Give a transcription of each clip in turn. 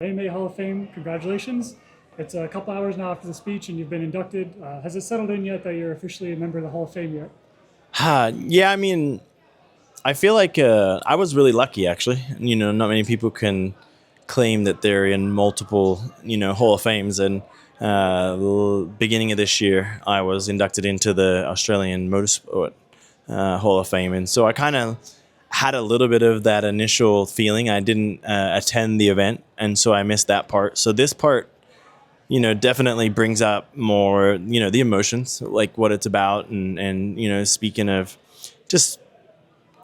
AMA Hall of Fame, congratulations. It's a couple hours now after the speech and you've been inducted. Has it settled in yet that you're officially a member of the Hall of Fame yet? Yeah, I mean, I feel like I was really lucky, actually. Not many people can claim that they're in multiple, Hall of Fames. And the beginning of this year, I was inducted into the Australian Motorsport Hall of Fame. And so I kind of had a little bit of that initial feeling. I didn't attend the event, and so I missed that part. So this part, definitely brings up more, the emotions, like what it's about. And speaking of just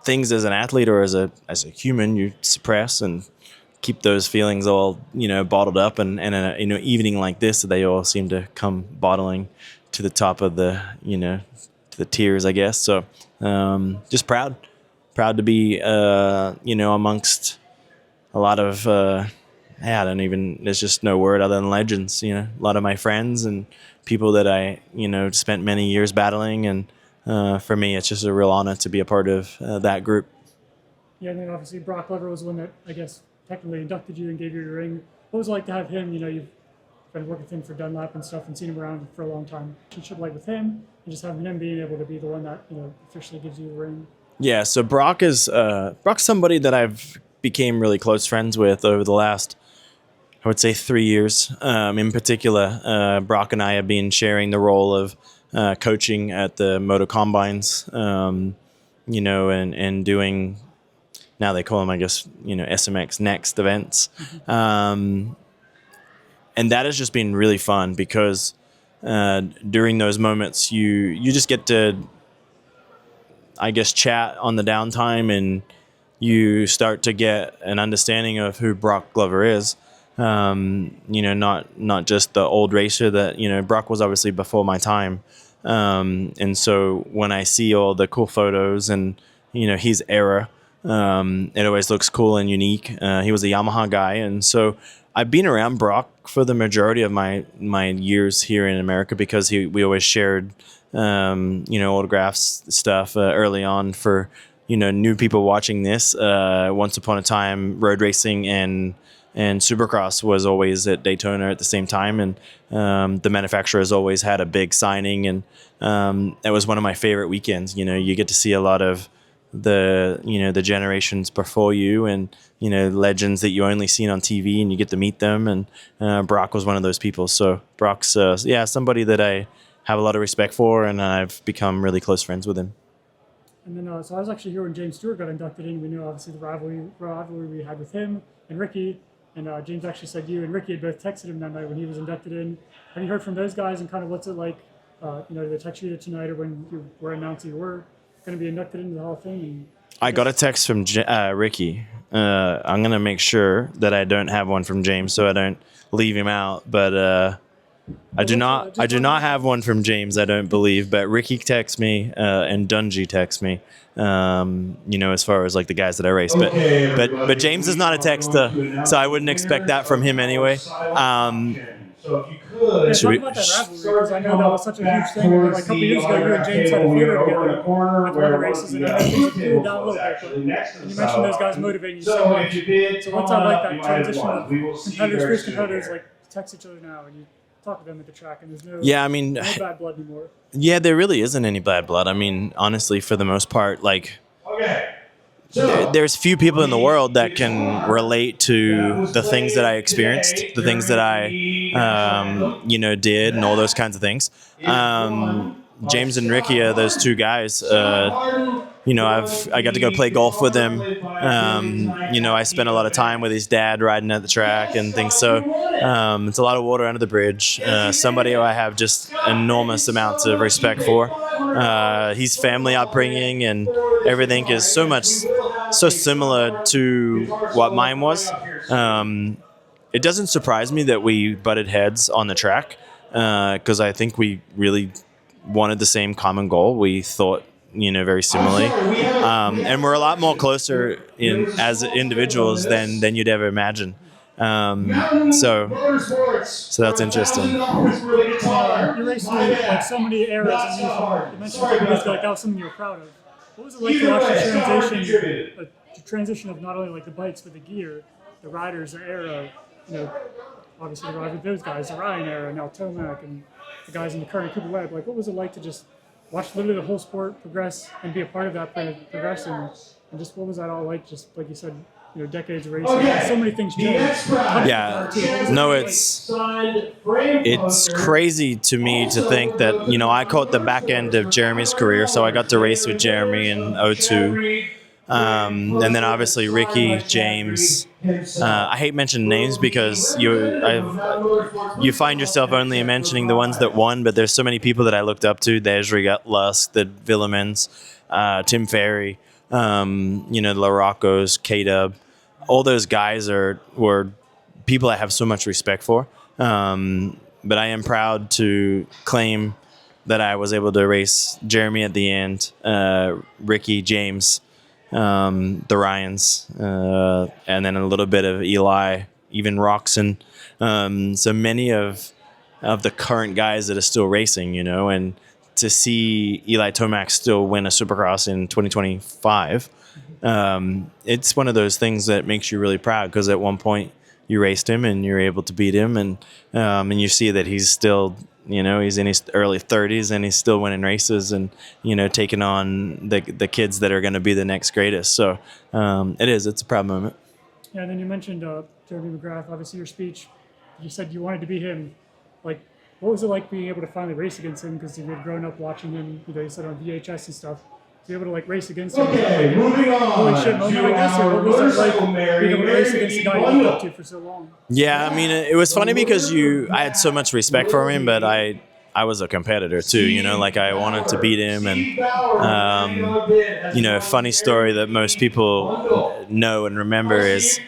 things as an athlete or as a human, you suppress and keep those feelings all, bottled up. And in a, evening like this, they all seem to come bottling to the top of the, to the tears, I guess. So just proud to be, amongst a lot of, there's just no word other than legends, a lot of my friends and people that I, spent many years battling. And for me, it's just a real honor to be a part of that group. Yeah, and then obviously Brock Lever was the one that, I guess, technically inducted you and gave you your ring. What was it like to have him? You've been working with him for Dunlap and stuff and seen him around for a long time. You should like with him and just having him being able to be the one that, officially gives you the ring. Yeah, so Brock's somebody that I've became really close friends with over the last, I would say, 3 years. In particular, Brock and I have been sharing the role of coaching at the Moto Combines, and doing, now they call them, I guess, SMX Next events. And that has just been really fun because during those moments, you just get to, I guess, chat on the downtime, and you start to get an understanding of who Brock Glover is. Not just the old racer that, Brock was obviously before my time. And so when I see all the cool photos and, his era, it always looks cool and unique. He was a Yamaha guy. And so I've been around Brock for the majority of my years here in America because we always shared, autographs stuff early on for, new people watching this. Once upon a time, road racing and Supercross was always at Daytona at the same time, and the manufacturers always had a big signing, and that was one of my favorite weekends. You get to see a lot of the generations before you, and legends that you only seen on TV, and you get to meet them. And Brock was one of those people. So Brock's somebody that I have a lot of respect for, and I've become really close friends with him. And then, so I was actually here when James Stewart got inducted in. We know obviously the rivalry we had with him and Ricky. And James actually said you and Ricky had both texted him that night when he was inducted in. Have you heard from those guys, and kind of what's it like? Did they text you tonight or when you were announced you were going to be inducted into the Hall of Fame? I got a text from Ricky. I'm going to make sure that I don't have one from James so I don't leave him out. But I do not have one from James, I don't believe. But Ricky texts me and Dungy texts me. As far as like the guys that I race, but James is not a texter, so I wouldn't expect that from him anyway. So if you could, talk about that rivalry, because I know that was such a huge thing. Like a couple years ago, you and James had a photo together at one of the races, and things cooled down a little bit. And you mentioned those guys motivating you so much. So what's that like, that transition of competitors, fierce competitors, like text each other now, and you talk to them at the track, and there's no bad blood anymore. Yeah, there really isn't any bad blood. I mean, honestly, for the most part, like, there's few people in the world that can relate to the things that I experienced, the things that I, did, and all those kinds of things. James and Ricky are those two guys. I got to go play golf with him. I spent a lot of time with his dad riding at the track and things. So it's a lot of water under the bridge. Somebody who I have just enormous amounts of respect for. His family upbringing and everything is so similar to what mine was. It doesn't surprise me that we butted heads on the track because I think we really wanted the same common goal. We thought, very similarly. And we're a lot more closer as individuals than you'd ever imagine. So that's interesting. You raced through like so many eras, and you mentioned that was something you were proud of. What was it like to watch the transition of not only like the bikes but the gear, the riders, the aero, you know, obviously the ride with those guys, the Ryan era, and now Tomac, and the guys in the current Cooper Webb. Like, what was it like to just watch literally the whole sport progress and be a part of that progression? And just what was that all like? Just like you said, you know, decades of racing. So many things change. Yeah, no, it's crazy to me to think that, you know, I caught the back end of Jeremy's career, so I got to race with Jeremy in '02. And then obviously Ricky, James. I hate mentioning names because you find yourself only mentioning the ones that won, but there's so many people that I looked up to. There's Lusk, the Villemans, Tim Ferry, you know, the Larocos, K-Dub. All those guys were people I have so much respect for. But I am proud to claim that I was able to race Jeremy at the end, Ricky, James, the Ryans, and then a little bit of Eli, even Roxon. So many of the current guys that are still racing, you know, and to see Eli Tomac still win a Supercross in 2025, it's one of those things that makes you really proud, because at one point you raced him and you're able to beat him, and you see that he's still, you know, he's in his early 30s and he's still winning races and, you know, taking on the kids that are going to be the next greatest. So it's a proud moment. Yeah, and then you mentioned Jeremy McGrath, obviously your speech, you said you wanted to be him. Like, what was it like being able to finally race against him? Because you had grown up watching him, you know, you said on VHS and stuff. To be able to like race against him. Okay, moving on. Holy shit moment, I guess. Or what was it like being able to race against the guy you looked up to for so long? Yeah, I mean, it was funny because I had so much respect for him, but I was a competitor too, you know, like I wanted to beat him. And, you know, a funny story that most people know and remember is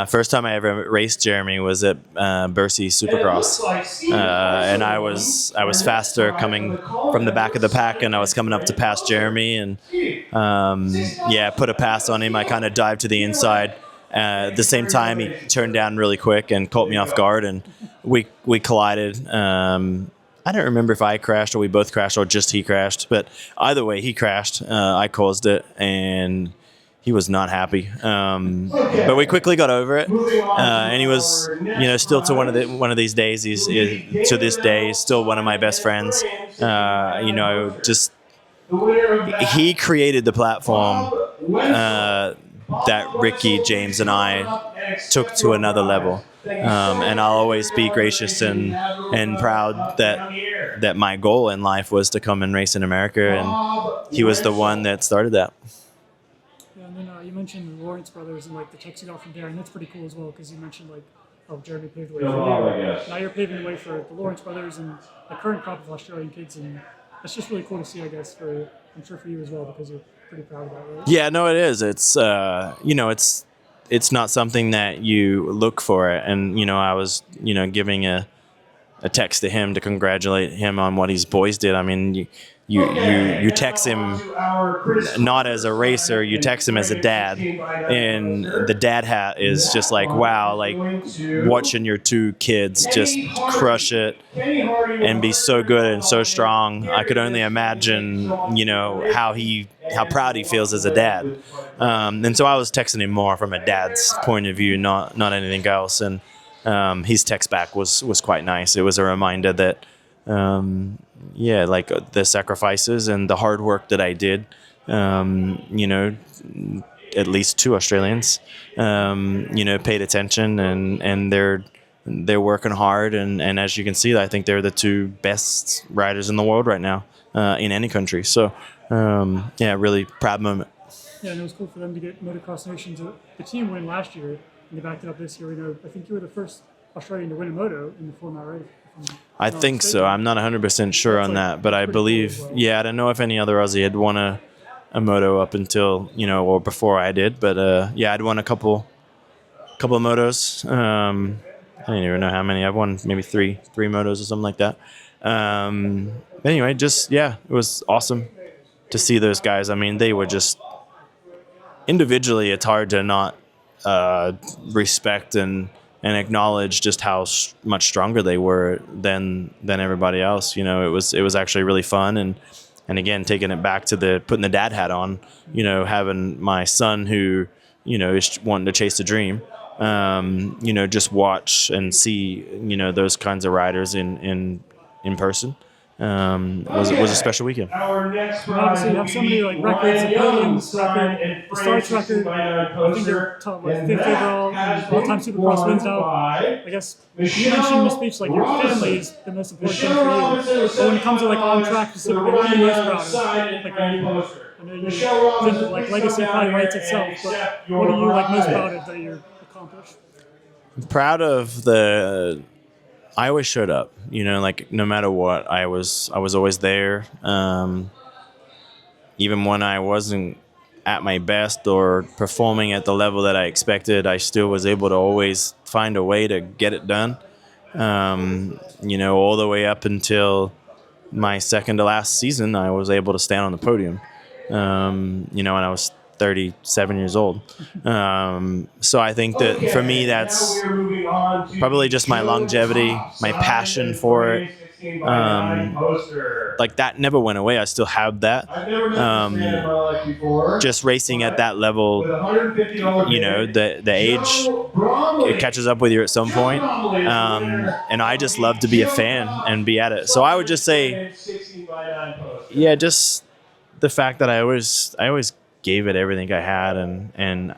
first time I ever raced Jeremy was at Bercy Supercross. And I was faster coming from the back of the pack, and I was coming up to pass Jeremy, and put a pass on him. I kind of dived to the inside. At the same time, he turned down really quick and caught me off guard, and we collided. I don't remember if I crashed or we both crashed or just he crashed, but either way, he crashed. I caused it, and he was not happy. But we quickly got over it, and he was, you know, still to one of these days. He's to this day still one of my best friends. You know, just he created the platform that Ricky, James, and I took to another level. And I'll always be gracious and proud that my goal in life was to come and race in America, and he was the one that started that. Yeah, and then you mentioned the Lawrence brothers and like the text you got from Darren. That's pretty cool as well, because you mentioned like how Jeremy paved the way for you. Now you're paving the way for the Lawrence brothers and the current crop of Australian kids, and that's just really cool to see, I guess, I'm sure for you as well, because you're pretty proud of that, right? Yeah, no, it is. It's you know, it's not something that you look for, and you know, I was, you know, giving a text to him to congratulate him on what his boys did. I mean, you text him not as a racer, you text him as a dad, and the dad hat is just like, wow, like watching your two kids just crush it and be so good and so strong. I could only imagine, you know, how proud he feels as a dad. And so I was texting him more from a dad's point of view, not anything else. And his text back was quite nice. It was a reminder that like the sacrifices and the hard work that I did, you know, at least two Australians, you know, paid attention, and they're working hard, and as you can see, I think they're the two best riders in the world right now, in any country. So really proud moment. Yeah, and it was cool for them to get Motocross Nations, the team win last year, and they backed it up this year. You know, I think you were the first Australian to win a moto in the format, right? I think so. I'm not 100% sure on that, but I believe, I don't know if any other Aussie had won a moto up until, you know, or before I did, but I'd won a couple of motos. I don't even know how many. I've won maybe three motos or something like that. Anyway, just, it was awesome to see those guys. I mean, they were just, individually, it's hard to not respect and acknowledge just how much stronger they were than everybody else. You know, it was actually really fun, and again, taking it back to putting the dad hat on, you know, having my son who, you know, is wanting to chase a dream, just watch and see, those kinds of riders in person. Was a special weekend. Obviously, you have so many like records, the podiums record, the starts record. I think you're top like 5th overall, all-time Supercross wins now. I guess you mentioned in the speech like your family is the most important thing for you. But when it comes to like on-track specifically, what are you most proud of? Like, I know you think that like legacy probably writes itself, but what are you like most proud of that you're accomplished? I'm proud of I always showed up, like no matter what, I was always there. Even when I wasn't at my best or performing at the level that I expected, I still was able to always find a way to get it done. All the way up until my second to last season, I was able to stand on the podium. When I was 37 years old. So I think that for me, that's probably just my longevity, my passion for it. Like that never went away. I still have that. Just racing at that level, the age, it catches up with you at some point. And I just love to be a fan and be at it. So I would just say, yeah, just the fact that I always gave it everything I had, and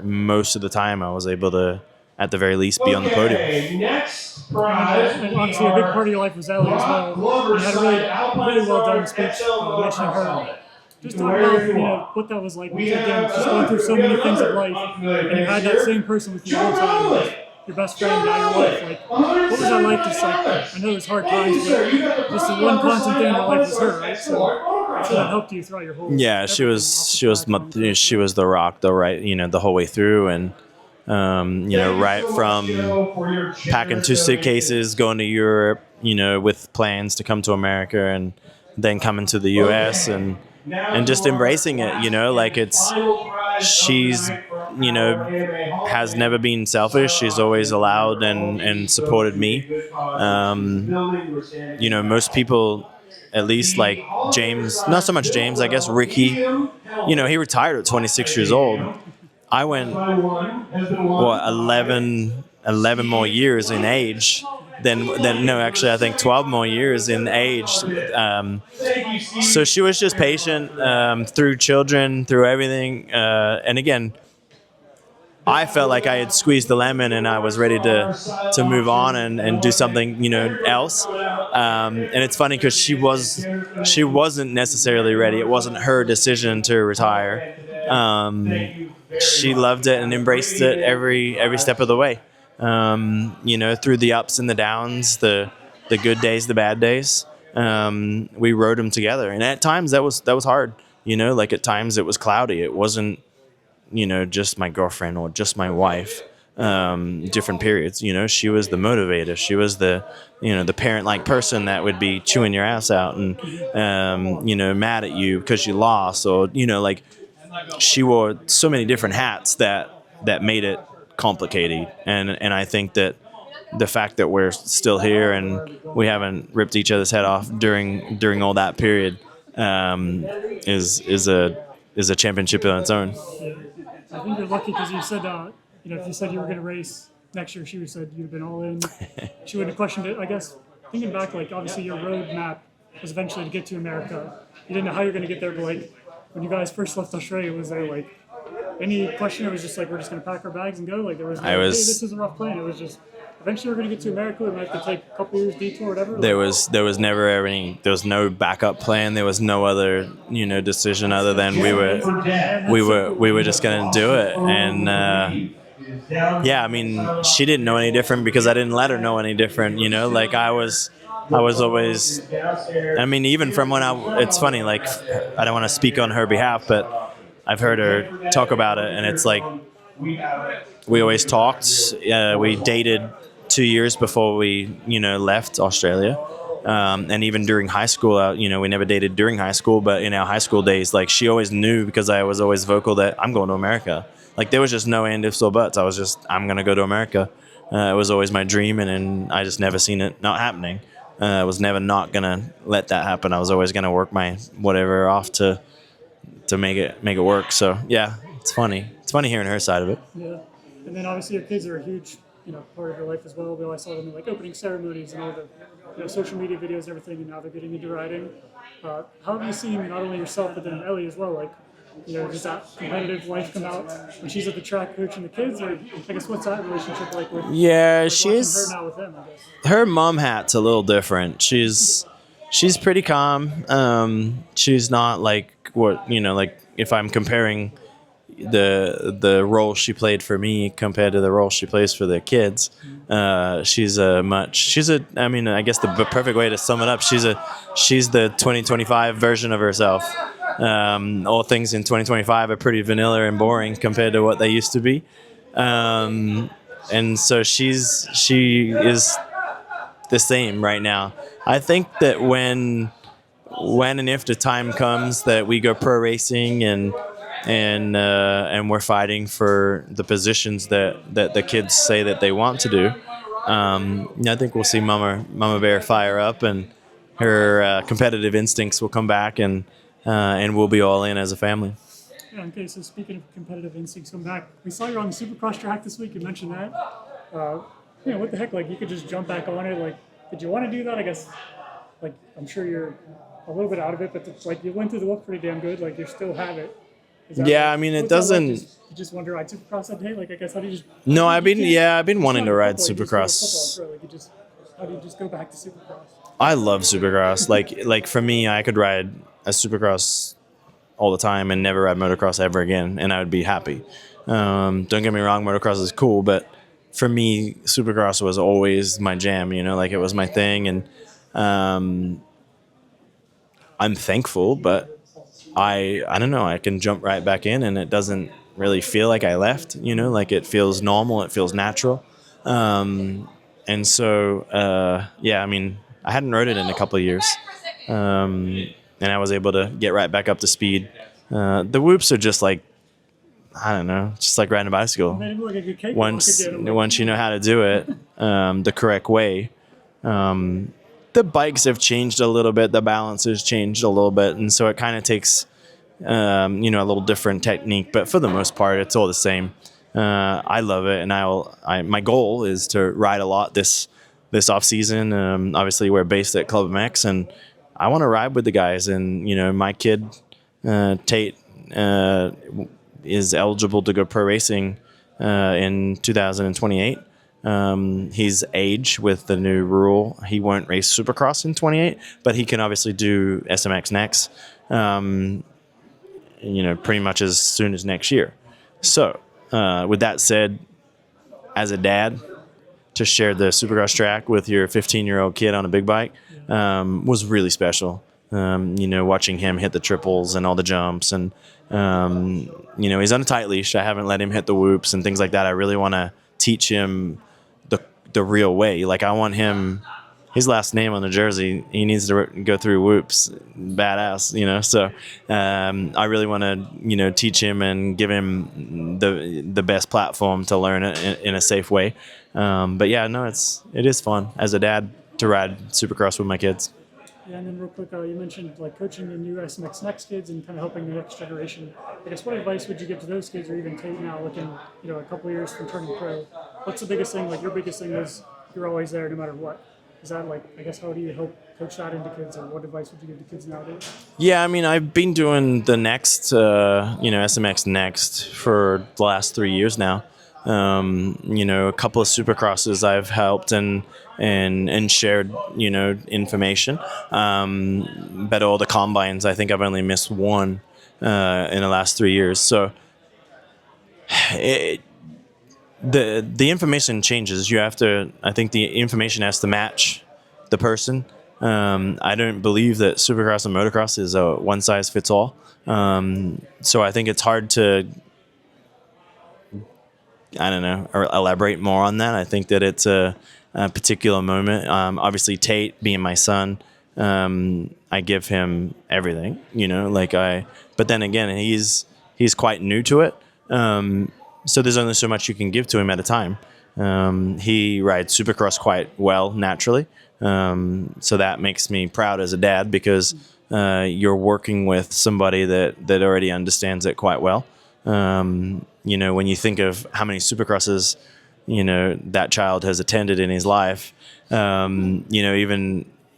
most of the time I was able to, at the very least, be on the podium. Next prize, and obviously a big part of your life was Ellie as well. You had a really well done speech mentioning her. Just talk about what that was like. Again, just going through so many things of life, and you had that same person with you all the time, like your best friend, now your wife. Like, what was that like? Just like, I know it was hard times, but just the one constant thing in your life was her, right? So that helped you throughout your whole. Yeah, she was the rock, the whole way through, and right from packing 2 suitcases, going to Europe, with plans to come to America, and then coming to the U.S. and just embracing it, like she's, has never been selfish. She's always allowed and supported me. Most people, at least like James, not so much James, I guess Ricky, he retired at 26 years old. I went, 11 more years in age. Actually, I think 12 more years in age. So she was just patient through children, through everything. And again, I felt like I had squeezed the lemon and I was ready to move on and do something, else. And it's funny because she wasn't necessarily ready. It wasn't her decision to retire. She loved it and embraced it every step of the way. Through the ups and the downs, the good days, the bad days. We rode them together, and at times that was hard. Like at times it was cloudy. It wasn't, just my girlfriend or just my wife. Different periods. She was the motivator. She was the parent-like person that would be chewing your ass out and mad at you because you lost, or like she wore so many different hats that made it complicated. And I think that the fact that we're still here and we haven't ripped each other's head off during all that period is a championship on its own. I think you're lucky because you said if you said you were going to race next year, she would have said you'd have been all in. She would have questioned it. I guess thinking back, like obviously your road map was eventually to get to America. You didn't know how you're going to get there, but like when you guys first left Australia, was there like any question? It was just like we're just going to pack our bags and go. Like there was no, hey, this is a rough plan. It was just eventually we're going to get to America. We might have to take a couple years detour, or whatever. There was never any. There was no backup plan. There was no other decision other than we were just going to do it. And I mean, she didn't know any different because I didn't let her know any different. Like I was always. I mean, even from when it's funny. Like I don't want to speak on her behalf, but I've heard her talk about it, and it's like we always talked. We dated 2 years before we, left Australia. And even during high school, we never dated during high school, but in our high school days, like she always knew because I was always vocal that I'm going to America. Like there was just no and ifs or buts. I'm going to go to America. It was always my dream, and I just never seen it not happening. I was never not going to let that happen. I was always going to work my whatever off to make it work. So yeah, it's funny. It's funny hearing her side of it. Yeah. And then obviously your kids are a huge, part of your life as well. We always saw them in like opening ceremonies and all the, social media videos and everything. And now they're getting into riding. How have you seen not only yourself but then Ellie as well? Like, does that competitive life come out when she's at the track coaching the kids, or I guess what's that relationship like with? Yeah, with she's her now with them, I guess. her mom hat's a little different. She's pretty calm. She's not like what like if I'm comparing the role she played for me compared to the role she plays for the kids. I mean, I guess the perfect way to sum it up, she's the 2025 version of herself. All things in 2025 are pretty vanilla and boring compared to what they used to be. And so she is the same right now. I think that when and if the time comes that we go pro racing and we're fighting for the positions that the kids say that they want to do, I think we'll see Mama Bear fire up, and her competitive instincts will come back, and we'll be all in as a family. Yeah, okay, so speaking of competitive instincts come back, we saw you on the Supercross track this week. You mentioned that. What the heck? Like, you could just jump back on it. Like, did you want to do that? I guess, like, I'm sure you're a little bit out of it, but it's like you went through the whoop pretty damn good. Like, you still have it. Yeah, I mean, it doesn't. Like, you just want to ride Supercross that day? Like, I guess, how do you just? No, I've been wanting to ride Supercross. How do you just go back to Supercross? I love Supercross. Like for me, I could ride a Supercross all the time and never ride motocross ever again, and I would be happy. Don't get me wrong, motocross is cool, but for me, Supercross was always my jam. Like it was my thing, and I'm thankful, but I don't know. I can jump right back in, and it doesn't really feel like I left. Like it feels normal. It feels natural. And so, I mean, I hadn't rode it in a couple of years, and I was able to get right back up to speed. The whoops are just like, I don't know, just like riding a bicycle. Once you know how to do it the correct way. The bikes have changed a little bit. The balance has changed a little bit, and so it kind of takes, a little different technique. But for the most part, it's all the same. I love it, and my goal is to ride a lot this off season. Obviously, we're based at Club MX, and I want to ride with the guys. And my kid Tate is eligible to go pro racing in 2028. He's age with the new rule. He won't race Supercross in 28, but he can obviously do SMX next. Pretty much as soon as next year. So. With that said, as a dad, to share the Supercross track with your 15-year-old kid on a big bike was really special. Watching him hit the triples and all the jumps, and he's on a tight leash. I haven't let him hit the whoops and things like that. I really want to teach him the real way. Like, I want him. His last name on the jersey, he needs to go through whoops, badass, So I really want to, teach him and give him the best platform to learn it in a safe way. But yeah, no, it is fun as a dad to ride Supercross with my kids. Yeah, and then real quick, you mentioned like coaching the new SMX Next kids and kind of helping the next generation. I guess what advice would you give to those kids, or even Tate now, looking, a couple of years from turning pro? What's the biggest thing? Like, your biggest thing is you're always there no matter what. Is that like, I guess, how do you help coach that into kids, or what advice would you give to kids nowadays? Yeah, I mean, I've been doing the next, SMX Next for the last 3 years now. A couple of Supercrosses I've helped and shared, information. But all the combines, I think I've only missed one in the last 3 years. So the information changes. I think the information has to match the person. I don't believe that Supercross and Motocross is a one size fits all. So I think it's hard to, or elaborate more on that. I think that it's a particular moment. Obviously Tate being my son, I give him everything, but then again, he's quite new to it. So there's only so much you can give to him at a time. He rides Supercross quite well naturally. So that makes me proud as a dad, because you're working with somebody that already understands it quite well. When you think of how many Supercrosses, that child has attended in his life,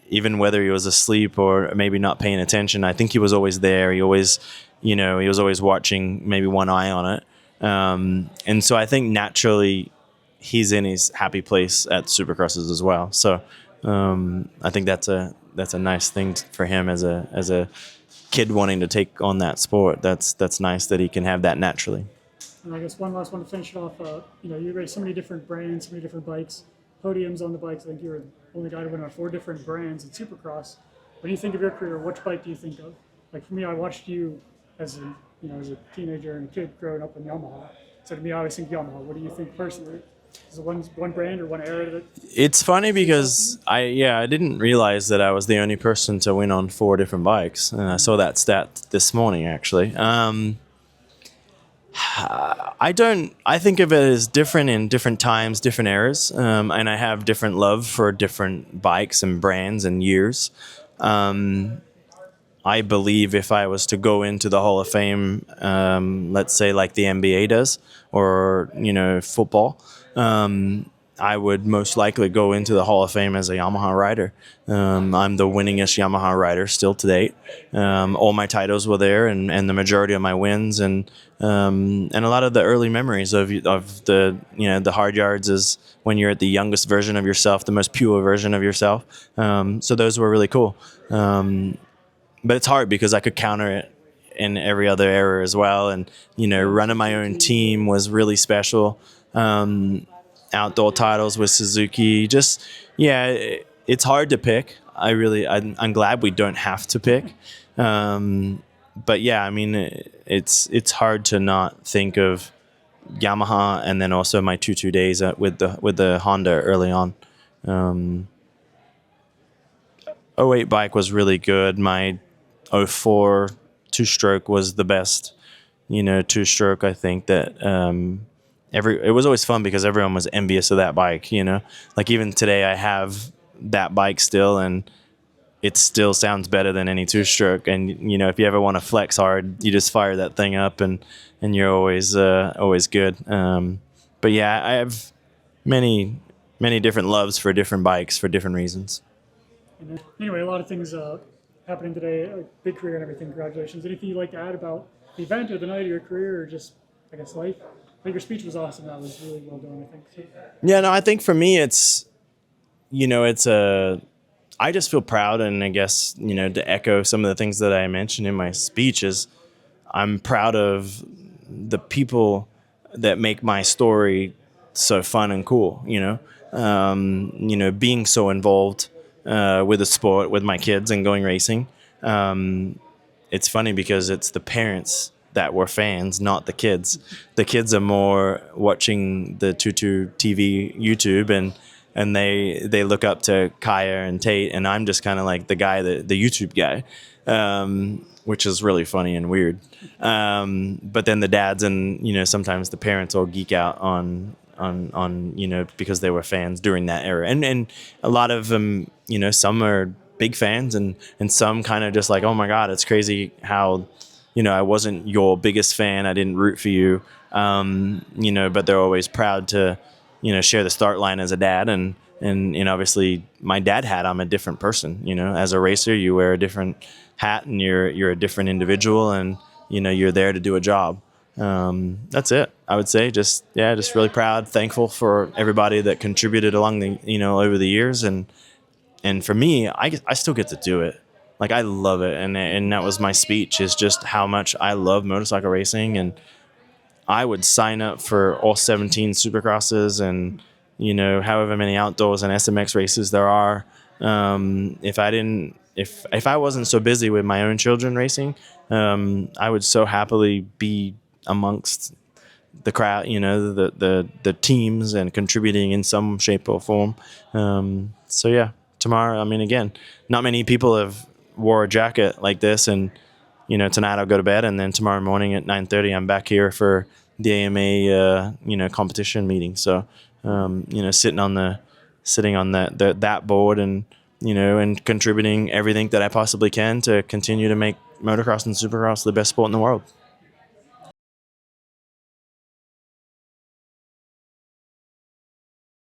even whether he was asleep or maybe not paying attention, I think he was always there. He always, he was always watching, maybe one eye on it. And so I think naturally he's in his happy place at Supercrosses as well. So I think that's a nice thing for him as a kid wanting to take on that sport. That's nice that he can have that naturally. And I guess one last one to finish it off. You race so many different brands, so many different bikes, podiums on the bikes. I think you were the only guy to win on 4 different brands in Supercross. When you think of your career, which bike do you think of? Like for me, I watched you as a teenager and a kid growing up in Yamaha. So to me, I always think Yamaha. What do you think personally? Is it one brand or one era that? It's funny because I didn't realize that I was the only person to win on 4 different bikes, and I saw that stat this morning actually. I think of it as different in different times, different eras, and I have different love for different bikes and brands and years. I believe if I was to go into the Hall of Fame, let's say like the NBA does, or football, I would most likely go into the Hall of Fame as a Yamaha rider. I'm the winningest Yamaha rider still to date. All my titles were there, and the majority of my wins, and a lot of the early memories of the hard yards is when you're at the youngest version of yourself, the most pure version of yourself. So those were really cool. But it's hard because I could counter it in every other era as well, and running my own team was really special. Outdoor titles with Suzuki, it's hard to pick. I'm glad we don't have to pick. But yeah, I mean, it's hard to not think of Yamaha, and then also my 2 days with the Honda early on. 08 bike was really good. My 04 two-stroke was the best, two-stroke. I think that it was always fun because everyone was envious of that bike, like even today I have that bike still, and it still sounds better than any two-stroke. And if you ever want to flex hard, you just fire that thing up, and you're always good. But yeah, I have many different loves for different bikes for different reasons. Anyway, a lot of things happening today, big career and everything. Congratulations. Anything you'd like to add about the event or the night of your career, or just I guess life? I think your speech was awesome. That was really well done, I think. So. Yeah, no, I think for me I just feel proud, and I guess, to echo some of the things that I mentioned in my speech is I'm proud of the people that make my story so fun and cool, being so involved with the sport, with my kids and going racing. It's funny because it's the parents that were fans, not the kids. The kids are more watching the Tutu TV, YouTube, and they look up to Kaya and Tate, and I'm just kind of like the guy, the YouTube guy, which is really funny and weird. But then the dads and sometimes the parents all geek out on because they were fans during that era, and a lot of them, some are big fans, and some kind of just like, oh my God, it's crazy how I wasn't your biggest fan, I didn't root for you, but they're always proud to share the start line as a dad, and obviously my dad hat, I'm a different person. As a racer, you wear a different hat, and you're a different individual, and you're there to do a job. That's it. I would say just really proud, thankful for everybody that contributed along the over the years, and for me, I still get to do it. Like, I love it, and that was my speech, is just how much I love motorcycle racing, and I would sign up for all 17 Supercrosses and however many outdoors and SMX races there are. If I wasn't so busy with my own children racing, I would so happily be amongst the crowd, the teams, and contributing in some shape or form. So yeah, tomorrow, I mean, again, not many people have wore a jacket like this, and tonight I'll go to bed, and then tomorrow morning at 9:30 I'm back here for the AMA competition meeting. So sitting on that board, and and contributing everything that I possibly can to continue to make motocross and supercross the best sport in the world.